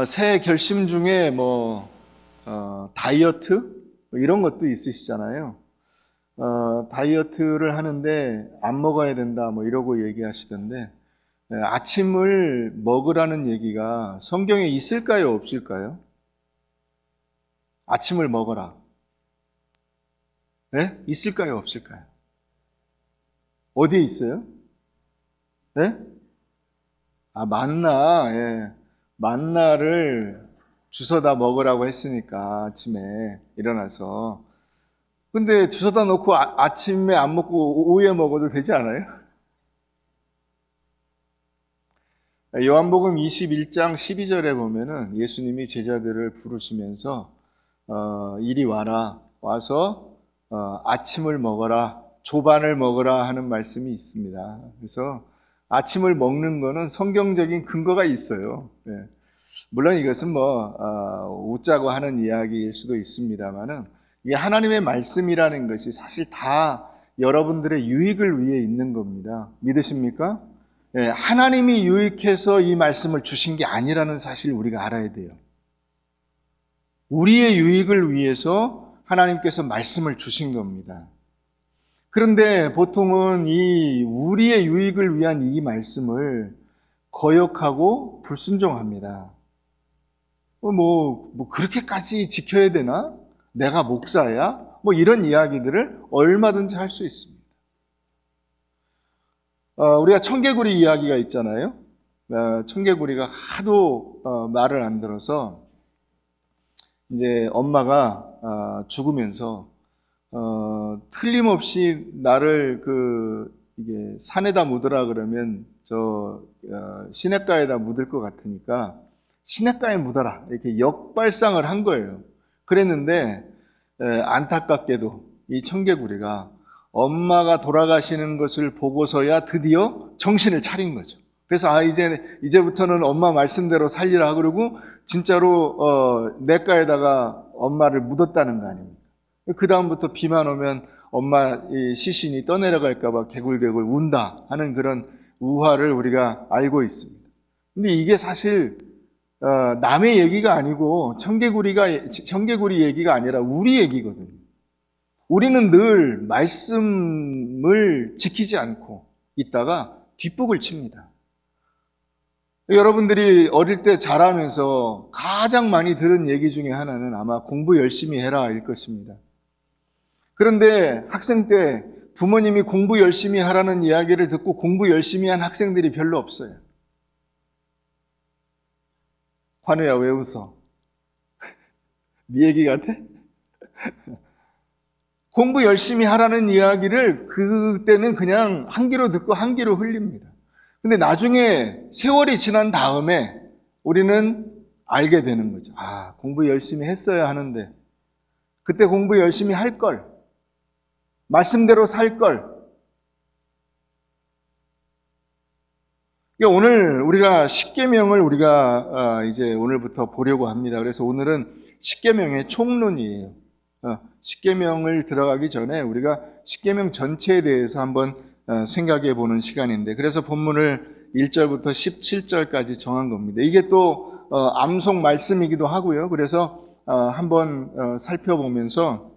새해 결심 중에 다이어트 이런 것도 있으시잖아요. 다이어트를 하는데 안 먹어야 된다 이러고 얘기하시던데, 아침을 먹으라는 얘기가 성경에 있을까요, 없을까요? 아침을 먹어라. 네? 있을까요, 없을까요? 어디에 있어요? 네? 만나. 예. 만나를 주워다 먹으라고 했으니까 아침에 일어나서. 근데 주워다 놓고 아침에 안 먹고 오후에 먹어도 되지 않아요? 요한복음 21장 12절에 보면은 예수님이 제자들을 부르시면서 이리 와라, 와서 아침을 먹어라, 조반을 먹어라 하는 말씀이 있습니다. 그래서 아침을 먹는 거는 성경적인 근거가 있어요. 네. 물론 이것은 웃자고 하는 이야기일 수도 있습니다만은, 이게 하나님의 말씀이라는 것이 사실 다 여러분들의 유익을 위해 있는 겁니다. 믿으십니까? 네, 하나님이 유익해서 이 말씀을 주신 게 아니라는 사실을 우리가 알아야 돼요. 우리의 유익을 위해서 하나님께서 말씀을 주신 겁니다. 그런데 보통은 이 우리의 유익을 위한 이 말씀을 거역하고 불순종합니다. 그렇게까지 지켜야 되나? 내가 목사야? 이런 이야기들을 얼마든지 할 수 있습니다. 우리가 청개구리 이야기가 있잖아요. 청개구리가 하도 말을 안 들어서 이제 엄마가 죽으면서 틀림없이 나를 이게 산에다 묻으라 그러면 시냇가에다 묻을 것 같으니까 시냇가에 묻어라 이렇게 역발상을 한 거예요. 그랬는데 안타깝게도 이 청개구리가 엄마가 돌아가시는 것을 보고서야 드디어 정신을 차린 거죠. 그래서 이제부터는 엄마 말씀대로 살리라 그러고 진짜로 냇가에다가 엄마를 묻었다는 거 아닙니까? 그 다음부터 비만 오면 엄마 시신이 떠내려갈까 봐 개굴개굴 운다 하는 그런 우화를 우리가 알고 있습니다. 근데 이게 사실 남의 얘기가 아니고 청개구리 얘기가 아니라 우리 얘기거든요. 우리는 늘 말씀을 지키지 않고 있다가 뒷북을 칩니다. 여러분들이 어릴 때 자라면서 가장 많이 들은 얘기 중에 하나는 아마 공부 열심히 해라 일 것입니다. 그런데 학생 때 부모님이 공부 열심히 하라는 이야기를 듣고 공부 열심히 한 학생들이 별로 없어요. 환우야, 왜 웃어? 네 얘기 같아? 공부 열심히 하라는 이야기를 그때는 그냥 한 귀로 듣고 한 귀로 흘립니다. 근데 나중에 세월이 지난 다음에 우리는 알게 되는 거죠. 공부 열심히 했어야 하는데 그때 공부 열심히 할 걸, 말씀대로 살 걸. 오늘 우리가 십계명을 우리가 이제 오늘부터 보려고 합니다. 그래서 오늘은 십계명의 총론이에요. 십계명을 들어가기 전에 우리가 십계명 전체에 대해서 한번 생각해 보는 시간인데, 그래서 본문을 1절부터 17절까지 정한 겁니다. 이게 또 암송 말씀이기도 하고요. 그래서 한번 살펴보면서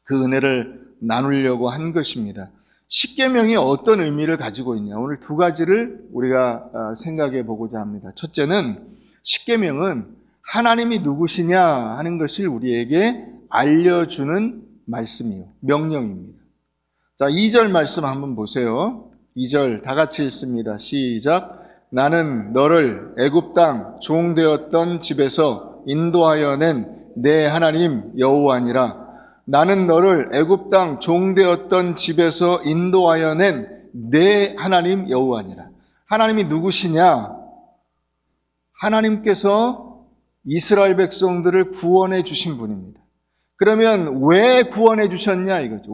그 은혜를 나누려고 한 것입니다. 십계명이 어떤 의미를 가지고 있냐, 오늘 두 가지를 우리가 생각해 보고자 합니다. 첫째는 십계명은 하나님이 누구시냐 하는 것을 우리에게 알려주는 말씀이요, 명령입니다. 자, 2절 말씀 한번 보세요. 2절 다 같이 읽습니다. 시작. 나는 너를 애굽 땅 종되었던 집에서 인도하여 낸 내 하나님 여호와니라. 나는 너를 애굽 땅 종되었던 집에서 인도하여 낸 내 하나님 여호와니라. 하나님이 누구시냐? 하나님께서 이스라엘 백성들을 구원해 주신 분입니다. 그러면 왜 구원해 주셨냐 이거죠.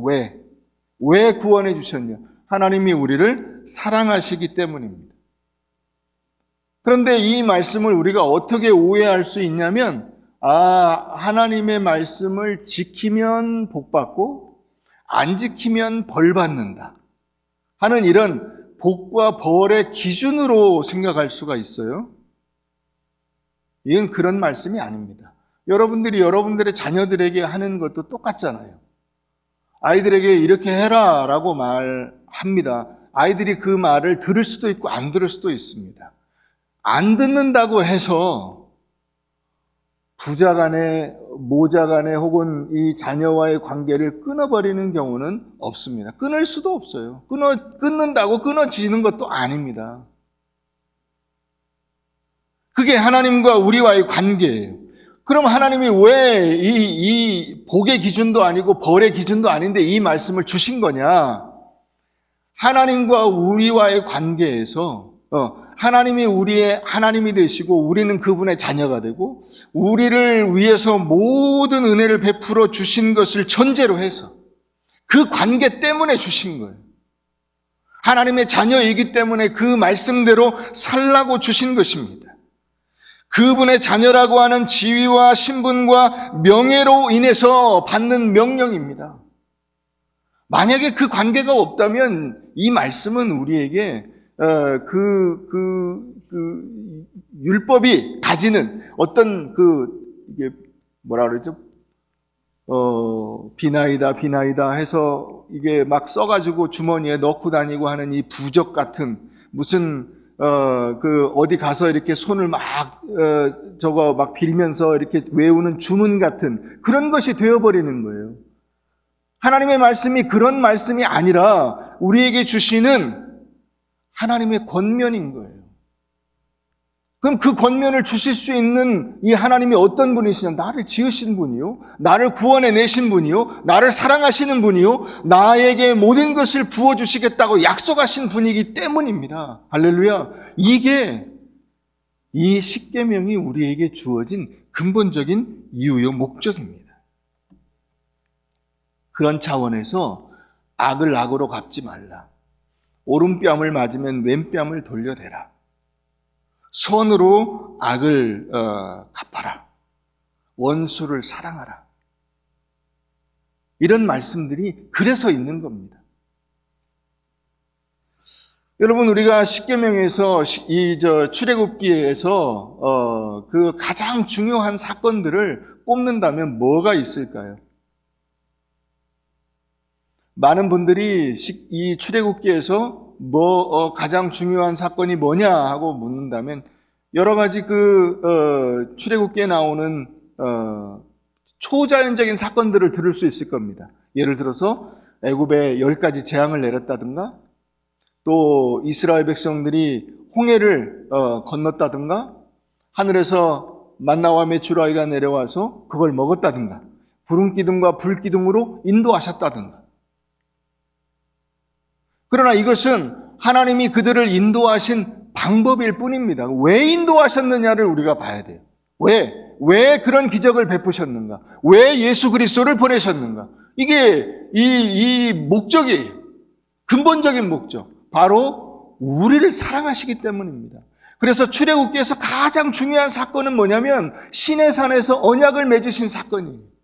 왜 구원해 주셨냐? 하나님이 우리를 사랑하시기 때문입니다. 그런데 이 말씀을 우리가 어떻게 오해할 수 있냐면, 하나님의 말씀을 지키면 복받고 안 지키면 벌받는다 하는 이런 복과 벌의 기준으로 생각할 수가 있어요. 이건 그런 말씀이 아닙니다. 여러분들이 여러분들의 자녀들에게 하는 것도 똑같잖아요. 아이들에게 이렇게 해라 라고 말합니다. 아이들이 그 말을 들을 수도 있고 안 들을 수도 있습니다. 안 듣는다고 해서 부자 간에 모자 간에 혹은 이 자녀와의 관계를 끊어버리는 경우는 없습니다. 끊을 수도 없어요. 끊는다고 끊어지는 것도 아닙니다. 그게 하나님과 우리와의 관계예요. 그럼 하나님이 왜 이 복의 기준도 아니고 벌의 기준도 아닌데 이 말씀을 주신 거냐? 하나님과 우리와의 관계에서 하나님이 우리의 하나님이 되시고 우리는 그분의 자녀가 되고 우리를 위해서 모든 은혜를 베풀어 주신 것을 전제로 해서 그 관계 때문에 주신 거예요. 하나님의 자녀이기 때문에 그 말씀대로 살라고 주신 것입니다. 그분의 자녀라고 하는 지위와 신분과 명예로 인해서 받는 명령입니다. 만약에 그 관계가 없다면 이 말씀은 우리에게 율법이 가지는 어떤 이게 뭐라 그러죠? 비나이다 해서 이게 막 써가지고 주머니에 넣고 다니고 하는 이 부적 같은 무슨 어디 가서 이렇게 손을 막 빌면서 이렇게 외우는 주문 같은 그런 것이 되어버리는 거예요. 하나님의 말씀이 그런 말씀이 아니라 우리에게 주시는 하나님의 권면인 거예요. 그럼 그 권면을 주실 수 있는 이 하나님이 어떤 분이시냐? 나를 지으신 분이요, 나를 구원해 내신 분이요, 나를 사랑하시는 분이요, 나에게 모든 것을 부어주시겠다고 약속하신 분이기 때문입니다. 할렐루야. 이게 이 십계명이 우리에게 주어진 근본적인 이유요, 목적입니다. 그런 차원에서 악을 악으로 갚지 말라. 오른뺨을 맞으면 왼뺨을 돌려대라. 선으로 악을 갚아라. 원수를 사랑하라. 이런 말씀들이 그래서 있는 겁니다. 여러분, 우리가 십계명에서 출애굽기에서 그 가장 중요한 사건들을 꼽는다면 뭐가 있을까요? 많은 분들이 이 출애굽기에서 가장 중요한 사건이 뭐냐 하고 묻는다면 여러 가지 출애굽기에 나오는 초자연적인 사건들을 들을 수 있을 겁니다. 예를 들어서 애굽에 10가지 재앙을 내렸다든가, 또 이스라엘 백성들이 홍해를 건넜다든가, 하늘에서 만나와 메추라기가 내려와서 그걸 먹었다든가, 구름기둥과 불기둥으로 인도하셨다든가. 그러나 이것은 하나님이 그들을 인도하신 방법일 뿐입니다. 왜 인도하셨느냐를 우리가 봐야 돼요. 왜 그런 기적을 베푸셨는가? 왜 예수 그리스도를 보내셨는가? 이게 이 목적이에요. 근본적인 목적. 바로 우리를 사랑하시기 때문입니다. 그래서 출애굽기에서 가장 중요한 사건은 뭐냐면 시내산에서 언약을 맺으신 사건이에요.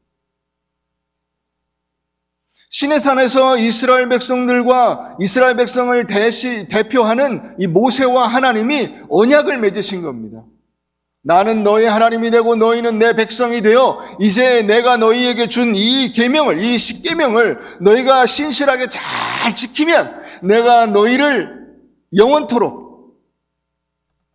시내산에서 이스라엘 백성들과 이스라엘 백성을 대표하는 이 모세와 하나님이 언약을 맺으신 겁니다. 나는 너희 하나님이 되고 너희는 내 백성이 되어 이제 내가 너희에게 준 이 계명을, 이 십계명을 너희가 신실하게 잘 지키면 내가 너희를 영원토록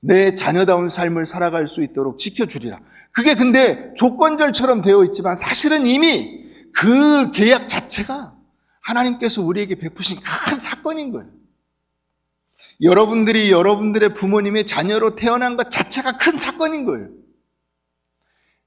내 자녀다운 삶을 살아갈 수 있도록 지켜주리라. 그게 근데 조건절처럼 되어 있지만 사실은 이미 그 계약 자체가 하나님께서 우리에게 베푸신 큰 사건인 거예요. 여러분들이 여러분들의 부모님의 자녀로 태어난 것 자체가 큰 사건인 거예요.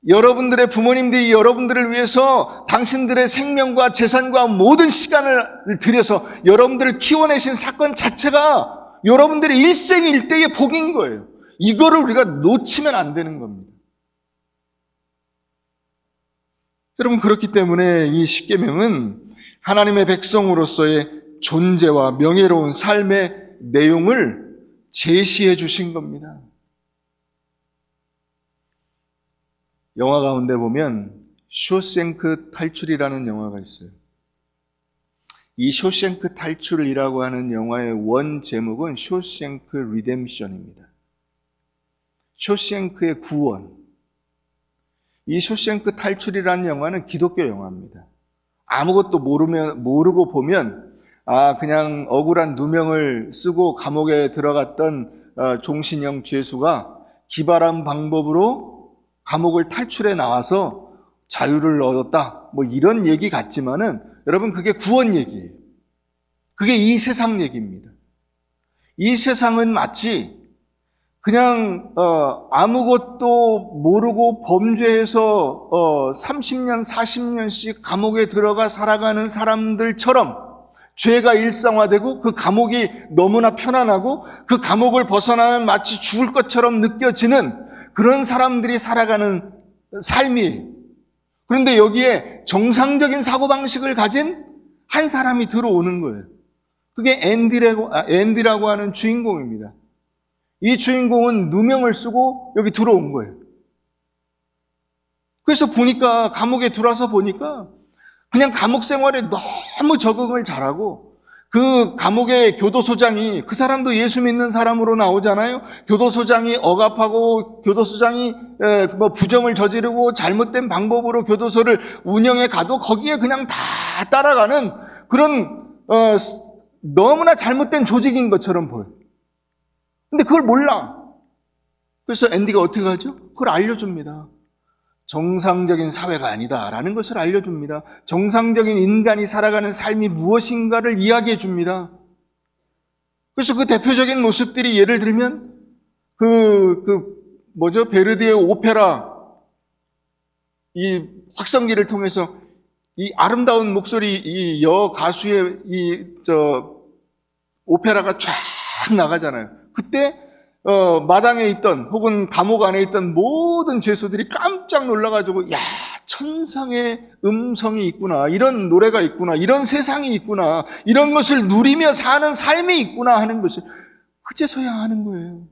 여러분들의 부모님들이 여러분들을 위해서 당신들의 생명과 재산과 모든 시간을 들여서 여러분들을 키워내신 사건 자체가 여러분들의 일생일대의 복인 거예요. 이거를 우리가 놓치면 안 되는 겁니다. 여러분, 그렇기 때문에 이 십계명은 하나님의 백성으로서의 존재와 명예로운 삶의 내용을 제시해 주신 겁니다. 영화 가운데 보면 쇼생크 탈출이라는 영화가 있어요. 이 쇼생크 탈출이라고 하는 영화의 원 제목은 쇼생크 리뎀션입니다. 쇼생크의 구원, 이 쇼생크 탈출이라는 영화는 기독교 영화입니다. 아무것도 모르고 보면 그냥 억울한 누명을 쓰고 감옥에 들어갔던 종신형 죄수가 기발한 방법으로 감옥을 탈출해 나와서 자유를 얻었다. 뭐 이런 얘기 같지만은 여러분 그게 구원 얘기예요. 그게 이 세상 얘기입니다. 이 세상은 마치 그냥 아무것도 모르고 범죄해서 30년, 40년씩 감옥에 들어가 살아가는 사람들처럼 죄가 일상화되고 그 감옥이 너무나 편안하고 그 감옥을 벗어나면 마치 죽을 것처럼 느껴지는 그런 사람들이 살아가는 삶이에요. 그런데 여기에 정상적인 사고방식을 가진 한 사람이 들어오는 거예요. 그게 앤디라고 하는 주인공입니다. 이 주인공은 누명을 쓰고 여기 들어온 거예요. 그래서 보니까 감옥에 들어와서 보니까 그냥 감옥 생활에 너무 적응을 잘하고 그 감옥의 교도소장이 그 사람도 예수 믿는 사람으로 나오잖아요. 교도소장이 억압하고 교도소장이 부정을 저지르고 잘못된 방법으로 교도소를 운영해 가도 거기에 그냥 다 따라가는 그런 너무나 잘못된 조직인 것처럼 보여요. 근데 그걸 몰라. 그래서 앤디가 어떻게 하죠? 그걸 알려줍니다. 정상적인 사회가 아니다라는 것을 알려줍니다. 정상적인 인간이 살아가는 삶이 무엇인가를 이야기해 줍니다. 그래서 그 대표적인 모습들이 예를 들면 베르디의 오페라 이 확성기를 통해서 이 아름다운 목소리 이 여가수의 오페라가 쫙 나가잖아요. 그때 마당에 있던 혹은 감옥 안에 있던 모든 죄수들이 깜짝 놀라가지고 야, 천상의 음성이 있구나, 이런 노래가 있구나, 이런 세상이 있구나, 이런 것을 누리며 사는 삶이 있구나 하는 것을 그제서야 하는 거예요.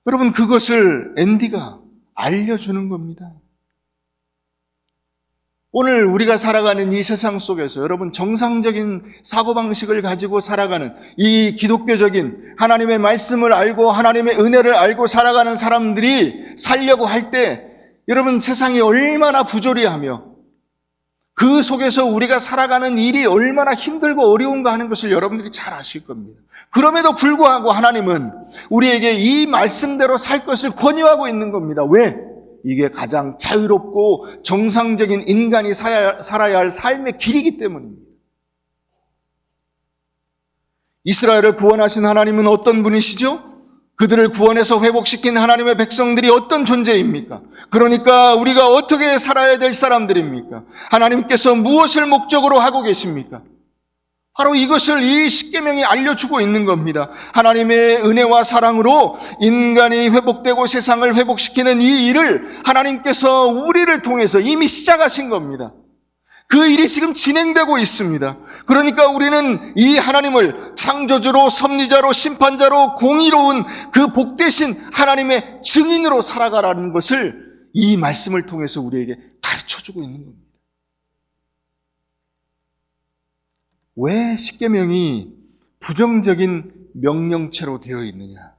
여러분, 그것을 앤디가 알려주는 겁니다. 오늘 우리가 살아가는 이 세상 속에서 여러분 정상적인 사고방식을 가지고 살아가는 이 기독교적인 하나님의 말씀을 알고 하나님의 은혜를 알고 살아가는 사람들이 살려고 할 때 여러분 세상이 얼마나 부조리하며 그 속에서 우리가 살아가는 일이 얼마나 힘들고 어려운가 하는 것을 여러분들이 잘 아실 겁니다. 그럼에도 불구하고 하나님은 우리에게 이 말씀대로 살 것을 권유하고 있는 겁니다. 왜? 이게 가장 자유롭고 정상적인 인간이 살아야 할 삶의 길이기 때문입니다. 이스라엘을 구원하신 하나님은 어떤 분이시죠? 그들을 구원해서 회복시킨 하나님의 백성들이 어떤 존재입니까? 그러니까 우리가 어떻게 살아야 될 사람들입니까? 하나님께서 무엇을 목적으로 하고 계십니까? 바로 이것을 이 십계명이 알려주고 있는 겁니다. 하나님의 은혜와 사랑으로 인간이 회복되고 세상을 회복시키는 이 일을 하나님께서 우리를 통해서 이미 시작하신 겁니다. 그 일이 지금 진행되고 있습니다. 그러니까 우리는 이 하나님을 창조주로, 섭리자로, 심판자로, 공의로운 그 복되신 하나님의 증인으로 살아가라는 것을 이 말씀을 통해서 우리에게 가르쳐주고 있는 겁니다. 왜 십계명이 부정적인 명령체로 되어 있느냐?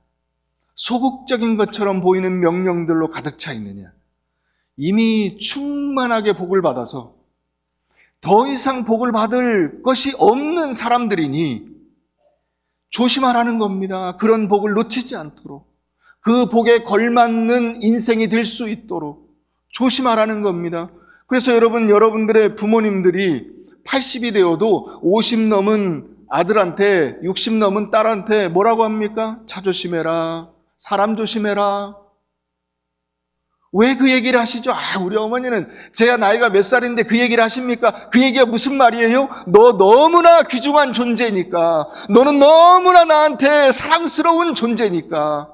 소극적인 것처럼 보이는 명령들로 가득 차 있느냐? 이미 충만하게 복을 받아서 더 이상 복을 받을 것이 없는 사람들이니 조심하라는 겁니다. 그런 복을 놓치지 않도록, 그 복에 걸맞는 인생이 될 수 있도록 조심하라는 겁니다. 그래서 여러분들의 부모님들이 80이 되어도 50 넘은 아들한테 60 넘은 딸한테 뭐라고 합니까? 차 조심해라, 사람 조심해라. 왜 그 얘기를 하시죠? 우리 어머니는 제가 나이가 몇 살인데 그 얘기를 하십니까? 그 얘기가 무슨 말이에요? 너 너무나 귀중한 존재니까, 너는 너무나 나한테 사랑스러운 존재니까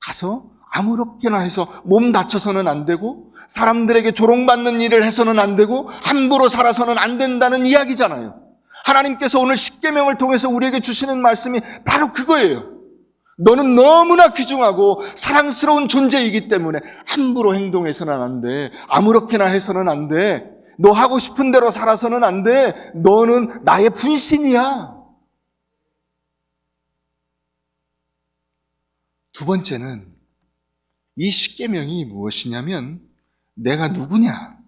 가서 아무렇게나 해서 몸 다쳐서는 안 되고 사람들에게 조롱받는 일을 해서는 안 되고 함부로 살아서는 안 된다는 이야기잖아요. 하나님께서 오늘 십계명을 통해서 우리에게 주시는 말씀이 바로 그거예요. 너는 너무나 귀중하고 사랑스러운 존재이기 때문에 함부로 행동해서는 안 돼. 아무렇게나 해서는 안 돼. 너 하고 싶은 대로 살아서는 안 돼. 너는 나의 분신이야. 두 번째는 이 십계명이 무엇이냐면 내가 누구냐,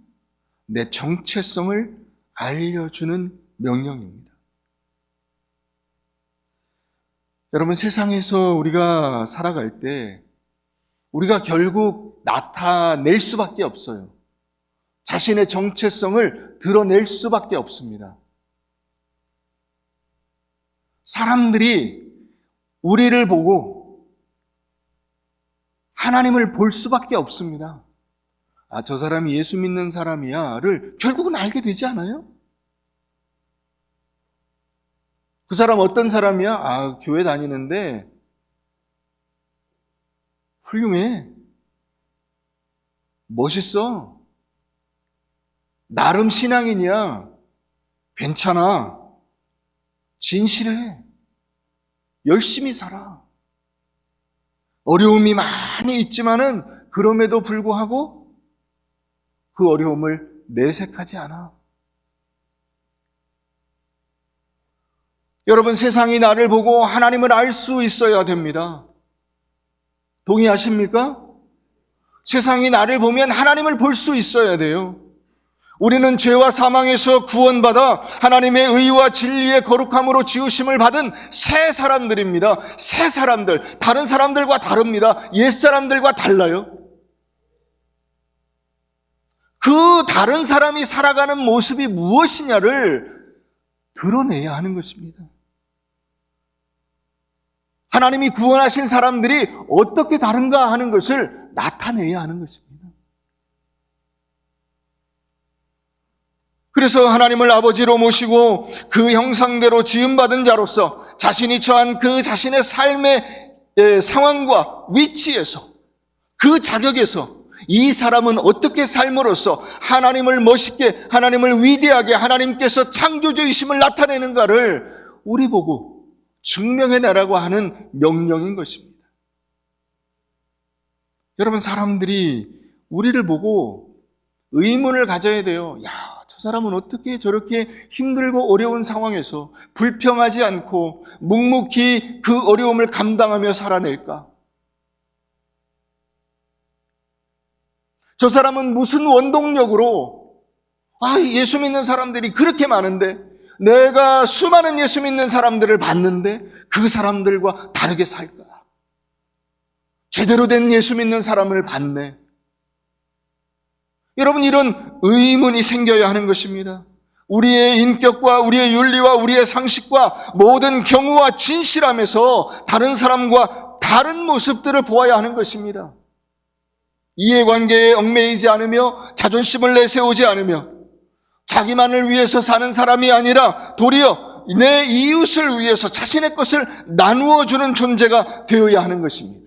내 정체성을 알려주는 명령입니다. 여러분, 세상에서 우리가 살아갈 때 우리가 결국 나타낼 수밖에 없어요. 자신의 정체성을 드러낼 수밖에 없습니다. 사람들이 우리를 보고 하나님을 볼 수밖에 없습니다. 아, 저 사람이 예수 믿는 사람이야를 결국은 알게 되지 않아요? 그 사람 어떤 사람이야? 아, 교회 다니는데 훌륭해. 멋있어. 나름 신앙인이야. 괜찮아. 진실해. 열심히 살아. 어려움이 많이 있지만은 그럼에도 불구하고 그 어려움을 내색하지 않아. 여러분, 세상이 나를 보고 하나님을 알 수 있어야 됩니다. 동의하십니까? 세상이 나를 보면 하나님을 볼 수 있어야 돼요. 우리는 죄와 사망에서 구원받아 하나님의 의와 진리의 거룩함으로 지으심을 받은 새 사람들입니다. 새 사람들, 다른 사람들과 다릅니다. 옛 사람들과 달라요. 그 다른 사람이 살아가는 모습이 무엇이냐를 드러내야 하는 것입니다. 하나님이 구원하신 사람들이 어떻게 다른가 하는 것을 나타내야 하는 것입니다. 그래서 하나님을 아버지로 모시고 그 형상대로 지음받은 자로서 자신이 처한 그 자신의 삶의 상황과 위치에서, 그 자격에서 이 사람은 어떻게 삶으로써 하나님을 멋있게, 하나님을 위대하게, 하나님께서 창조주이심을 나타내는가를 우리 보고 증명해내라고 하는 명령인 것입니다. 여러분, 사람들이 우리를 보고 의문을 가져야 돼요. 야, 저 사람은 어떻게 저렇게 힘들고 어려운 상황에서 불평하지 않고 묵묵히 그 어려움을 감당하며 살아낼까? 저 사람은 무슨 원동력으로, 예수 믿는 사람들이 그렇게 많은데 내가 수많은 예수 믿는 사람들을 봤는데 그 사람들과 다르게 살까? 제대로 된 예수 믿는 사람을 봤네. 여러분, 이런 의문이 생겨야 하는 것입니다. 우리의 인격과 우리의 윤리와 우리의 상식과 모든 경우와 진실함에서 다른 사람과 다른 모습들을 보아야 하는 것입니다. 이해관계에 얽매이지 않으며 자존심을 내세우지 않으며 자기만을 위해서 사는 사람이 아니라 도리어 내 이웃을 위해서 자신의 것을 나누어주는 존재가 되어야 하는 것입니다.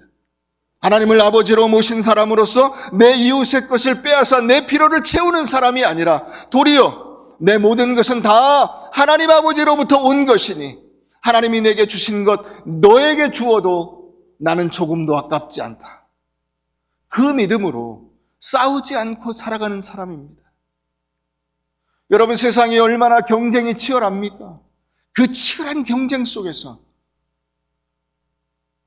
하나님을 아버지로 모신 사람으로서 내 이웃의 것을 빼앗아 내 필요를 채우는 사람이 아니라 도리어 내 모든 것은 다 하나님 아버지로부터 온 것이니 하나님이 내게 주신 것 너에게 주어도 나는 조금도 아깝지 않다. 그 믿음으로 싸우지 않고 살아가는 사람입니다. 여러분, 세상이 얼마나 경쟁이 치열합니까? 그 치열한 경쟁 속에서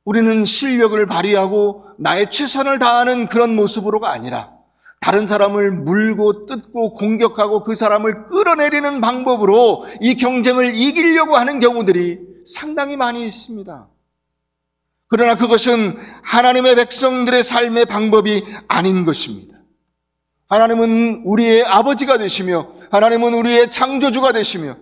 우리는 실력을 발휘하고 나의 최선을 다하는 그런 모습으로가 아니라 다른 사람을 물고 뜯고 공격하고 그 사람을 끌어내리는 방법으로 이 경쟁을 이기려고 하는 경우들이 상당히 많이 있습니다. 그러나 그것은 하나님의 백성들의 삶의 방법이 아닌 것입니다. 하나님은 우리의 아버지가 되시며 하나님은 우리의 창조주가 되시며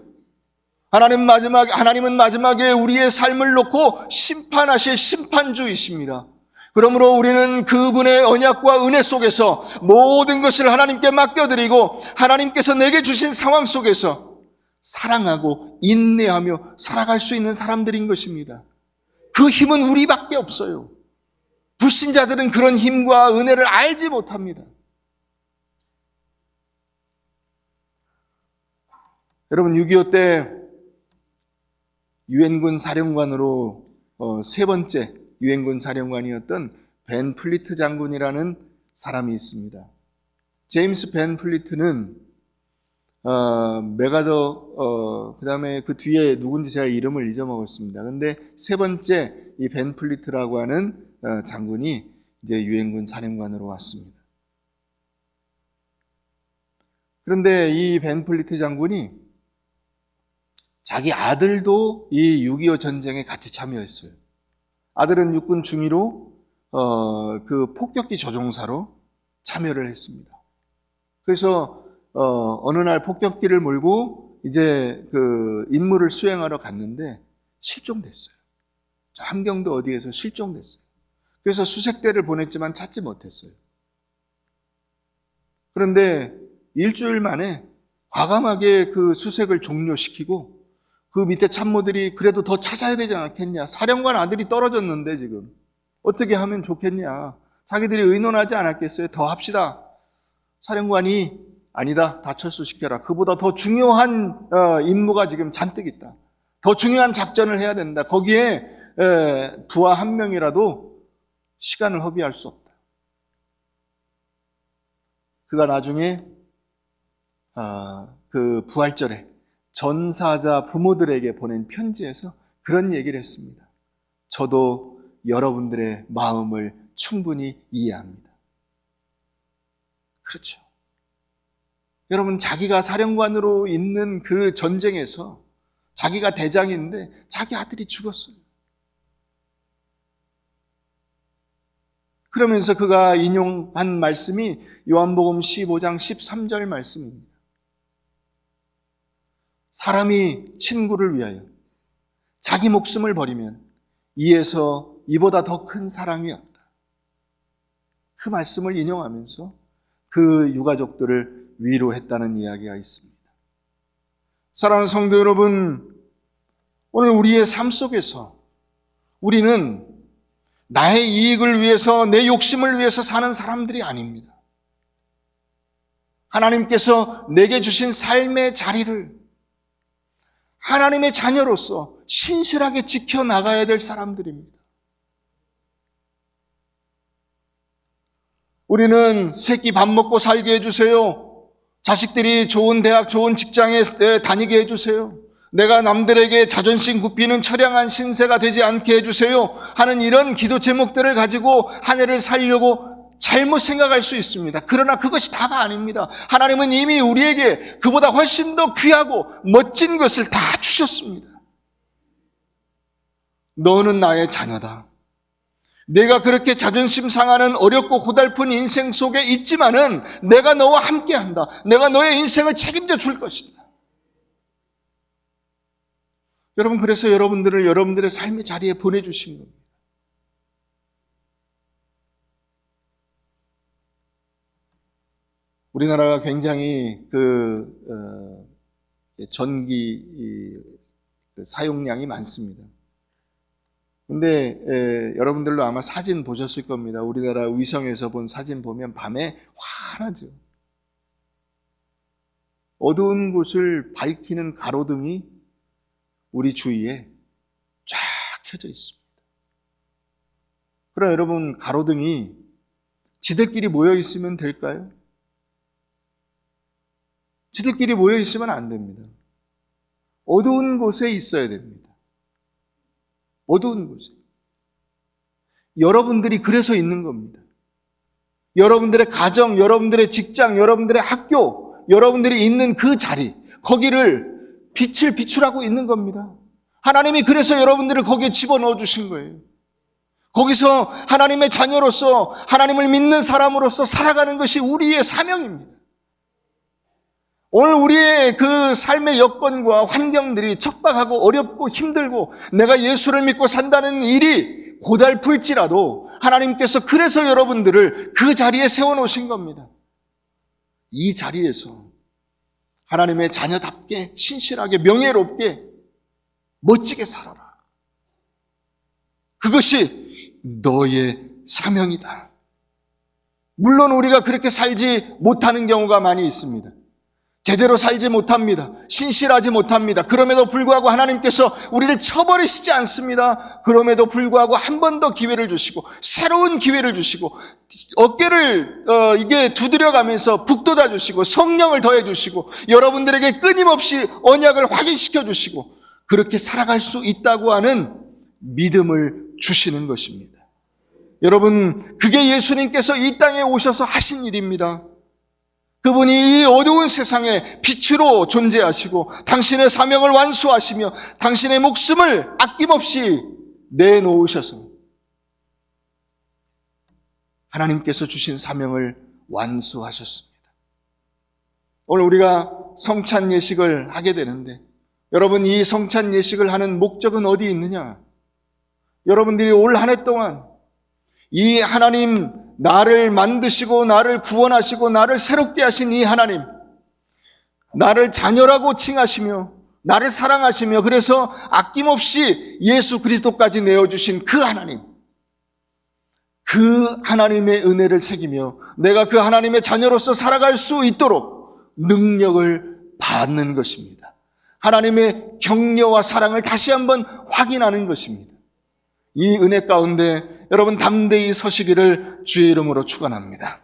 하나님은 마지막에 우리의 삶을 놓고 심판하실 심판주이십니다. 그러므로 우리는 그분의 언약과 은혜 속에서 모든 것을 하나님께 맡겨드리고 하나님께서 내게 주신 상황 속에서 사랑하고 인내하며 살아갈 수 있는 사람들인 것입니다. 그 힘은 우리밖에 없어요. 불신자들은 그런 힘과 은혜를 알지 못합니다. 여러분, 6.25 때 유엔군 사령관으로 세 번째 유엔군 사령관이었던 벤 플리트 장군이라는 사람이 있습니다. 제임스 벤 플리트는 메가더, 그 다음에 그 뒤에 누군지 제가 이름을 잊어먹었습니다. 근데 세 번째 이 벤 플리트라고 하는 장군이 이제 유엔군 사령관으로 왔습니다. 그런데 이 벤 플리트 장군이 자기 아들도 이 6.25 전쟁에 같이 참여했어요. 아들은 육군 중위로 그 폭격기 조종사로 참여를 했습니다. 그래서 어느 날 폭격기를 몰고 이제 그 임무를 수행하러 갔는데 실종됐어요. 함경도 어디에서 실종됐어요. 그래서 수색대를 보냈지만 찾지 못했어요. 그런데 일주일 만에 과감하게 그 수색을 종료시키고 그 밑에 참모들이 그래도 더 찾아야 되지 않겠냐. 사령관 아들이 떨어졌는데 지금 어떻게 하면 좋겠냐. 자기들이 의논하지 않았겠어요. 더 합시다. 사령관이 아니다. 다 철수시켜라. 그보다 더 중요한 임무가 지금 잔뜩 있다. 더 중요한 작전을 해야 된다. 거기에 부하 한 명이라도 시간을 허비할 수 없다. 그가 나중에 그 부활절에 전사자 부모들에게 보낸 편지에서 그런 얘기를 했습니다. 저도 여러분들의 마음을 충분히 이해합니다. 그렇죠. 여러분, 자기가 사령관으로 있는 그 전쟁에서 자기가 대장인데 자기 아들이 죽었어요. 그러면서 그가 인용한 말씀이 요한복음 15장 13절 말씀입니다. 사람이 친구를 위하여 자기 목숨을 버리면 이보다 더 큰 사랑이 없다. 그 말씀을 인용하면서 그 유가족들을 위로했다는 이야기가 있습니다. 사랑하는 성도 여러분, 오늘 우리의 삶 속에서 우리는 나의 이익을 위해서, 내 욕심을 위해서 사는 사람들이 아닙니다. 하나님께서 내게 주신 삶의 자리를 하나님의 자녀로서 신실하게 지켜나가야 될 사람들입니다. 우리는 새끼 밥 먹고 살게 해주세요. 자식들이 좋은 대학, 좋은 직장에 다니게 해주세요. 내가 남들에게 자존심 굽히는 처량한 신세가 되지 않게 해주세요 하는 이런 기도 제목들을 가지고 한 해를 살려고 잘못 생각할 수 있습니다. 그러나 그것이 다가 아닙니다. 하나님은 이미 우리에게 그보다 훨씬 더 귀하고 멋진 것을 다 주셨습니다. 너는 나의 자녀다. 내가 그렇게 자존심 상하는 어렵고 고달픈 인생 속에 있지만은 내가 너와 함께한다. 내가 너의 인생을 책임져 줄 것이다. 여러분, 그래서 여러분들을 여러분들의 삶의 자리에 보내주신 겁니다. 우리나라가 굉장히 전기 사용량이 많습니다. 근데 여러분들도 아마 사진 보셨을 겁니다. 우리나라 위성에서 본 사진 보면 밤에 환하죠. 어두운 곳을 밝히는 가로등이 우리 주위에 쫙 켜져 있습니다. 그럼 여러분, 가로등이 지들끼리 모여 있으면 될까요? 지들끼리 모여 있으면 안 됩니다. 어두운 곳에 있어야 됩니다. 어두운 곳에. 여러분들이 그래서 있는 겁니다. 여러분들의 가정, 여러분들의 직장, 여러분들의 학교, 여러분들이 있는 그 자리, 거기를 빛을 비추라고 있는 겁니다. 하나님이 그래서 여러분들을 거기에 집어넣어 주신 거예요. 거기서 하나님의 자녀로서, 하나님을 믿는 사람으로서 살아가는 것이 우리의 사명입니다. 오늘 우리의 그 삶의 여건과 환경들이 척박하고 어렵고 힘들고 내가 예수를 믿고 산다는 일이 고달플지라도 하나님께서 그래서 여러분들을 그 자리에 세워놓으신 겁니다. 이 자리에서 하나님의 자녀답게 신실하게 명예롭게 멋지게 살아라. 그것이 너의 사명이다. 물론 우리가 그렇게 살지 못하는 경우가 많이 있습니다. 제대로 살지 못합니다. 신실하지 못합니다. 그럼에도 불구하고 하나님께서 우리를 쳐버리시지 않습니다. 그럼에도 불구하고 한 번 더 기회를 주시고 새로운 기회를 주시고 어깨를 이게 두드려가면서 북돋아 주시고 성령을 더해 주시고 여러분들에게 끊임없이 언약을 확인시켜 주시고 그렇게 살아갈 수 있다고 하는 믿음을 주시는 것입니다. 여러분, 그게 예수님께서 이 땅에 오셔서 하신 일입니다. 그분이 이 어두운 세상에 빛으로 존재하시고 당신의 사명을 완수하시며 당신의 목숨을 아낌없이 내놓으셔서 하나님께서 주신 사명을 완수하셨습니다. 오늘 우리가 성찬 예식을 하게 되는데 여러분, 이 성찬 예식을 하는 목적은 어디 있느냐? 여러분들이 올 한 해 동안 이 하나님, 나를 만드시고 나를 구원하시고 나를 새롭게 하신 이 하나님, 나를 자녀라고 칭하시며 나를 사랑하시며 그래서 아낌없이 예수 그리스도까지 내어주신 그 하나님, 그 하나님의 은혜를 새기며 내가 그 하나님의 자녀로서 살아갈 수 있도록 능력을 받는 것입니다. 하나님의 격려와 사랑을 다시 한번 확인하는 것입니다. 이 은혜 가운데 여러분 담대히 서시기를 주의 이름으로 축원합니다.